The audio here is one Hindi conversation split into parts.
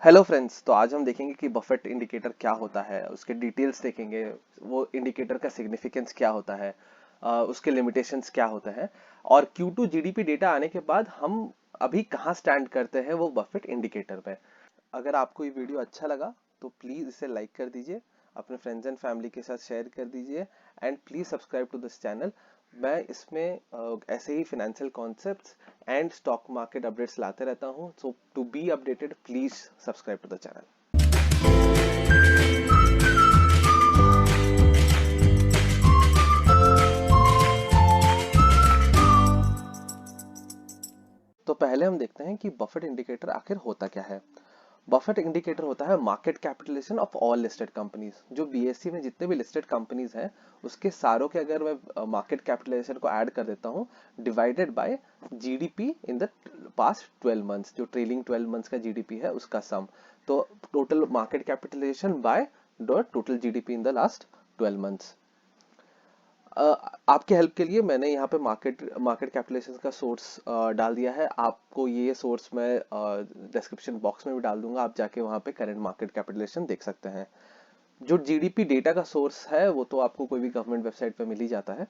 Hello friends. तो आज हम देखेंगे कि बफेट इंडिकेटर क्या होता है, उसके डिटेल्स देखेंगे। वो इंडिकेटर का सिग्निफिकेंस क्या होता है, उसके लिमिटेशंस क्या होते हैं, और Q2 जीडीपी डेटा आने के बाद हम अभी कहाँ स्टैंड करते हैं वो बफेट इंडिकेटर पे। अगर आपको ये वीडियो अच्छा लगा तो प्लीज़ इसे लाइक कर दीजिए, अपने फ्रेंड्स एंड फैमिली के साथ शेयर कर दीजिए, and please subscribe to this channel. मैं इसमें ऐसे ही financial concepts and stock market updates लाते रहता हूँ। So to be updated please subscribe to the channel. तो पहले हम देखते हैं कि बफेट इंडिकेटर आखिर होता क्या है। बफेट इंडिकेटर होता है market capitalization of all listed companies. जो बीएससी में जितने भी लिस्टेड कंपनीज हैं उसके सारों के अगर मैं मार्केट कैपिटलाइजेशन को ऐड कर देता हूँ divided by GDP in the past 12 months, जो ट्रेलिंग 12 मंथ्स का जीडीपी है उसका सम, तो total market capitalization by the total GDP in the last 12 months. आपके हेल्प के लिए मैंने यहाँ पे मार्केट मार्केट कैपिटलाइजेशन का सोर्स डाल दिया है। आपको ये सोर्स मैं डिस्क्रिप्शन बॉक्स में भी डाल दूंगा, आप जाके वहाँ पे करंट मार्केट कैपिटलाइजेशन देख सकते हैं। जो जीडीपी डेटा का सोर्स है वो तो आपको कोई भी गवर्नमेंट वेबसाइट पे मिल ही जाता है।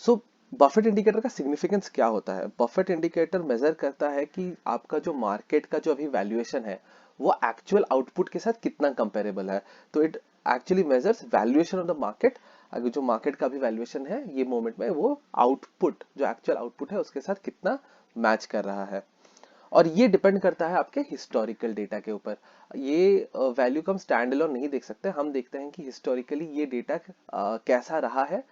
सो बफेट इंडिकेटर का सिग्निफिकेंस क्या होता है? बफेट इंडिकेटर मेजर करता है कि आपका जो मार्केट का जो अभी वैल्यूएशन है वो एक्चुअल आउटपुट के साथ कितना कंपेरेबल है। तो it actually measures valuation of the market. अगर जो मार्केट का भी वैल्यूएशन है ये मोमेंट में, वो आउटपुट जो एक्चुअल आउटपुट है उसके साथ कितना मैच कर रहा है। और ये डिपेंड करता है आपके हिस्टोरिकल डेटा के ऊपर। ये वैल्यू को हम स्टैंड अलोन नहीं देख सकते, हम देखते हैं कि हिस्टोरिकली ये डेटा कैसा रहा है।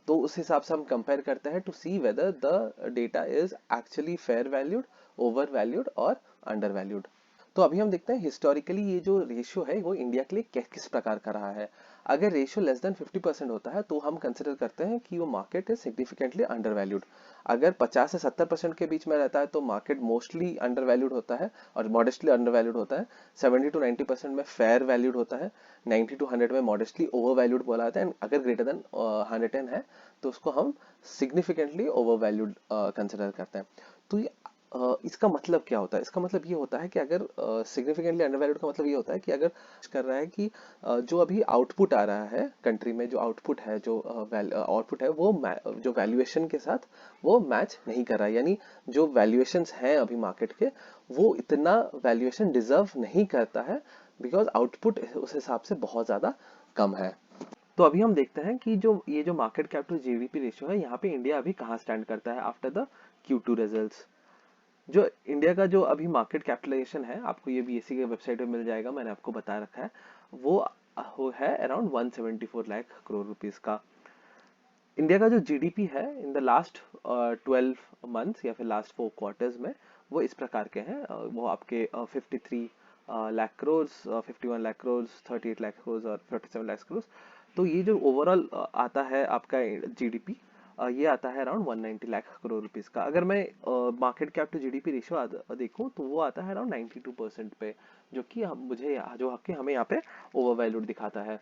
तो उस हिसाब से हम कंपेयर करते हैं to see whether the data is actually fair valued, over valued और अंडर वैल्यूड। तो अभी हम देखते हैं हिस्टोरिकली ये जो रेशियो है वो इंडिया के लिए किस प्रकार का रहा है। अगर रेशियो लेस देन 50% होता है तो हम कंसिडर करते हैं कि वो market is significantly under valued. अगर 50 से 70% के बीच में रहता है तो मार्केट मोस्टली अंडर वैल्यूड होता है और मॉडेस्टली अंडर वैल्यूड होता है। 70 टू 90% में फेयर वैल्यूड होता है। 90 टू 100 में मॉडेस्टली ओवर वैल्यूड बोला जाता है। एंड अगर ग्रेटर देन 110 है तो उसको हम सिग्निफिकेंटली ओवर वैल्यूड कंसिडर करते हैं। तो ये इसका मतलब क्या होता है? इसका मतलब ये होता है कि अगर सिग्निफिकेंटली अंडरवैल्यूड का मतलब ये होता है कि अगर कर रहा है कि जो अभी आउटपुट आ रहा है कंट्री में, जो आउटपुट है, जो आउटपुट है वो जो वैल्यूएशन के साथ वो मैच नहीं कर रहा है। यानी जो वैल्यूएशंस हैं अभी मार्केट के वो इतना वैल्यूएशन डिजर्व नहीं करता है, बिकॉज आउटपुट उस हिसाब से बहुत ज्यादा कम है। तो अभी हम देखते हैं कि जो ये जो market cap to GDP ratio है यहाँ पे इंडिया अभी कहाँ स्टैंड करता है आफ्टर द Q2 रिजल्ट्स। जो इंडिया का जो अभी मार्केट कैपिटलाइजेशन है, आपको ये बीएससी के वेबसाइट पे मिल जाएगा, मैंने आपको बता रखा है। वो है अराउंड 174 लाख करोड़ रुपीस का। इंडिया का जो जीडीपी है इन द लास्ट 12 मंथ्स या फिर लास्ट 4 क्वार्टर्स में वो इस प्रकार के हैं। वो आपके 53 लाख करोड़, 51 लाख करोड़, 38 लाख करोड़ और 47 लाख करोड़। तो ये जो ओवरऑल आता है आपका जीडीपी, ये आता है अराउंड 190 लाख करोड़ रुपीस का। अगर मैं market cap to GDP ratio देखूं तो वो आता है अराउंड 92% पे, जो कि हमें यहाँ पे ओवर वैल्यूड दिखाता है।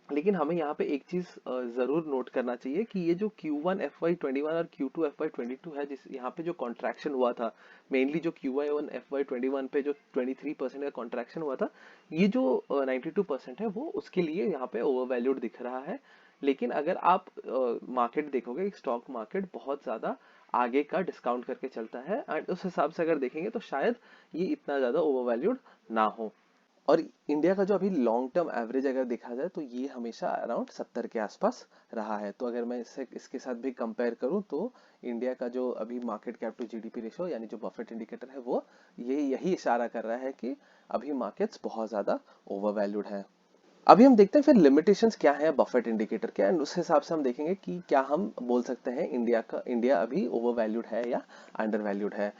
लेकिन हमें यहाँ पे एक चीज जरूर नोट करना चाहिए कि ये जो Q1 FY21 और Q2 FY22 है, जिस यहाँ पे जो कॉन्ट्रैक्शन हुआ था, मेनली जो Q1 FY21 पे जो 23% का कॉन्ट्रैक्शन हुआ था, ये जो 92% है वो उसके लिए यहाँ पे ओवर वैल्यूड दिख रहा है। लेकिन अगर आप मार्केट देखोगे, स्टॉक मार्केट बहुत ज्यादा आगे का डिस्काउंट करके चलता है, एंड उस हिसाब से अगर देखेंगे तो शायद ये इतना ज्यादा ओवर वैल्यूड ना हो। और इंडिया का जो अभी लॉन्ग टर्म एवरेज अगर देखा जाए तो ये हमेशा अराउंड 70 के आसपास रहा है। तो अगर मैं इसके साथ भी कंपेयर करूं तो इंडिया का जो अभी market cap to GDP ratio यानी जो बफेट इंडिकेटर है वो ये यही इशारा कर रहा है कि अभी मार्केट्स बहुत ज्यादा ओवर वैल्यूड है। अभी हम देखते हैं फिर लिमिटेशंस क्या है बफेट इंडिकेटर के, एंड उस हिसाब से हम देखेंगे कि क्या हम बोल सकते हैं इंडिया अभी ओवर वैल्यूड है या अंडर वैल्यूड है।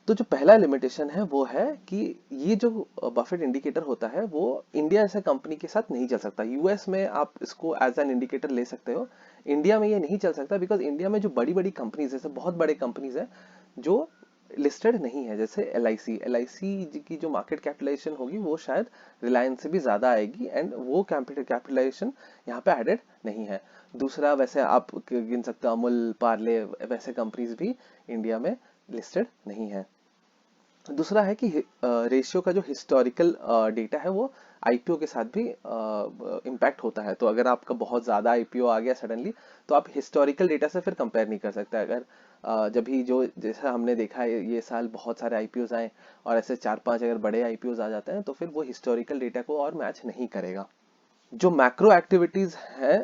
तो जो पहला लिमिटेशन है वो है कि ये जो बफेट इंडिकेटर होता है वो इंडिया ऐसे कंपनी के साथ नहीं चल सकता। यूएस में आप इसको एज एन इंडिकेटर ले सकते हो, इंडिया में ये नहीं चल सकता, बिकॉज इंडिया में जो बड़ी बड़ी कंपनीज जैसे बहुत बड़े कंपनीज है जो लिस्टेड नहीं है, जैसे एल आई सी की जो मार्केट कैपिटलाइजेशन होगी वो शायद रिलायंस से भी ज्यादा आएगी, एंड वो कैपिटलाइजेशन यहाँ पे एडेड नहीं है। दूसरा, वैसे आप गिन सकते हो अमूल, पार्ले, वैसे कंपनीज भी इंडिया में लिस्टेड नहीं है। दूसरा है कि रेशियो का जो हिस्टोरिकल डेटा है वो आईपीओ के साथ भी इम्पैक्ट होता है। तो अगर आपका बहुत ज्यादा आईपीओ आ गया सडनली, तो आप हिस्टोरिकल डेटा से फिर कंपेयर नहीं कर सकते। अगर जब भी जो जैसा हमने देखा है ये साल बहुत सारे आईपीओज आए और ऐसे 4-5 अगर बड़े आईपीओज आ जाते हैं तो फिर वो हिस्टोरिकल डेटा को और मैच नहीं करेगा। जो मैक्रो एक्टिविटीज हैं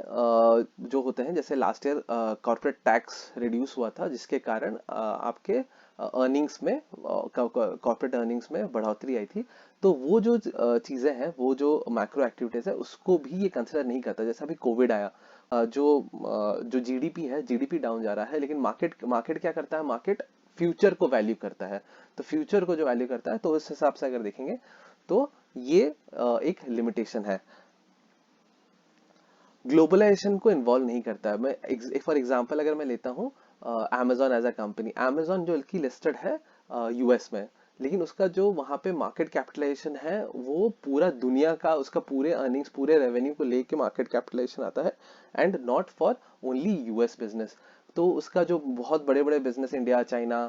जो होते हैं, जैसे last year corporate tax reduce हुआ था जिसके कारण आपके अर्निंग्स में कॉर्पोरेट अर्निंग्स में बढ़ोतरी आई थी। तो वो जो चीजें हैं, वो जो मैक्रो एक्टिविटीज है उसको भी ये कंसिडर नहीं करता। जैसे अभी कोविड आया, जो जीडीपी है, जीडीपी डाउन जा रहा है, लेकिन मार्केट मार्केट क्या करता है, मार्केट फ्यूचर को वैल्यू करता है। तो फ्यूचर को जो वैल्यू करता है, तो उस हिसाब से अगर देखेंगे तो ये एक लिमिटेशन है, ग्लोबलाइजेशन को इन्वॉल्व नहीं करता है। मैं फॉर एग्जांपल अगर मैं लेता हूँ amazon as a company, amazon जो की लिस्टेड है यूएस में, लेकिन उसका जो वहां पे मार्केट कैपिटलाइजेशन है वो पूरा दुनिया का, उसका पूरे अर्निंग्स, पूरे रेवेन्यू को लेके मार्केट कैपिटलाइजेशन आता है, and not for only US business. तो उसका जो बहुत बड़े बड़े बिजनेस इंडिया, चाइना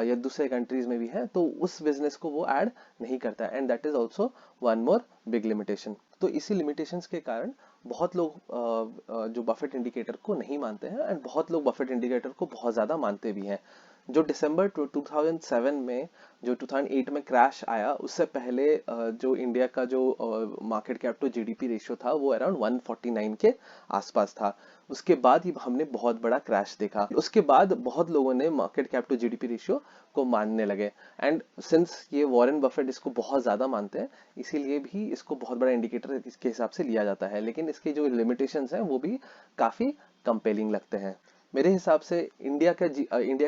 या दूसरे कंट्रीज में भी है, तो उस बिजनेस को वो ऐड नहीं करता है, and that is also one more big limitation. तो इसी लिमिटेशंस के कारण बहुत लोग जो बफेट इंडिकेटर को नहीं मानते हैं, एंड बहुत लोग बफेट इंडिकेटर को बहुत ज्यादा मानते भी हैं। जो दिसंबर 2007 में, जो 2008 में क्रैश आया, उससे पहले जो इंडिया का जो market cap to GDP ratio था वो अराउंड 149 के आसपास था। उसके बाद ही हमने बहुत बड़ा क्रैश देखा। उसके बाद बहुत लोगों ने market cap to GDP ratio को मानने लगे, एंड सिंस ये वॉरेन बफेट इसको बहुत ज्यादा मानते हैं, इसीलिए भी इसको बहुत बड़ा इंडिकेटर इसके हिसाब से लिया जाता है। लेकिन इसके जो लिमिटेशंस हैं वो भी काफी कंपेलिंग लगते हैं। मेरे हिसाब से इंडिया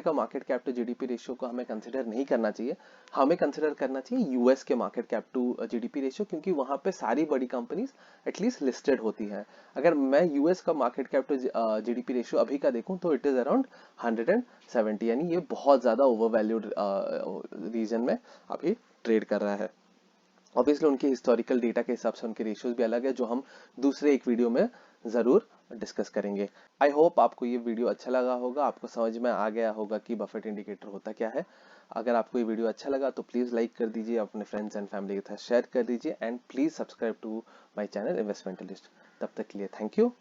का market cap to GDP ratio को हमें कंसिडर नहीं करना चाहिए। हमें कंसिडर करना चाहिए यूएस के market cap to GDP ratio, क्योंकि वहां पे सारी बड़ी कंपनीज एटलीस्ट लिस्टेड होती हैं। अगर मैं यूएस का market cap to GDP ratio अभी का देखूं तो इट इज अराउंड 170, यानी ये बहुत ज्यादा ओवर वैल्यूड रीजन में अभी ट्रेड कर रहा है। ऑब्वियसली उनके हिस्टोरिकल डेटा के हिसाब से उनके रेशियोज भी अलग है, जो हम दूसरे एक वीडियो में जरूर डिस्कस करेंगे। आई होप आपको ये वीडियो अच्छा लगा होगा, आपको समझ में आ गया होगा कि बफेट इंडिकेटर होता क्या है। अगर आपको ये वीडियो अच्छा लगा तो प्लीज लाइक कर दीजिए, अपने फ्रेंड्स एंड फैमिली के साथ शेयर कर दीजिए, and please subscribe to my channel Investmentlist. तब तक के लिए थैंक यू।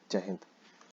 जय हिंद।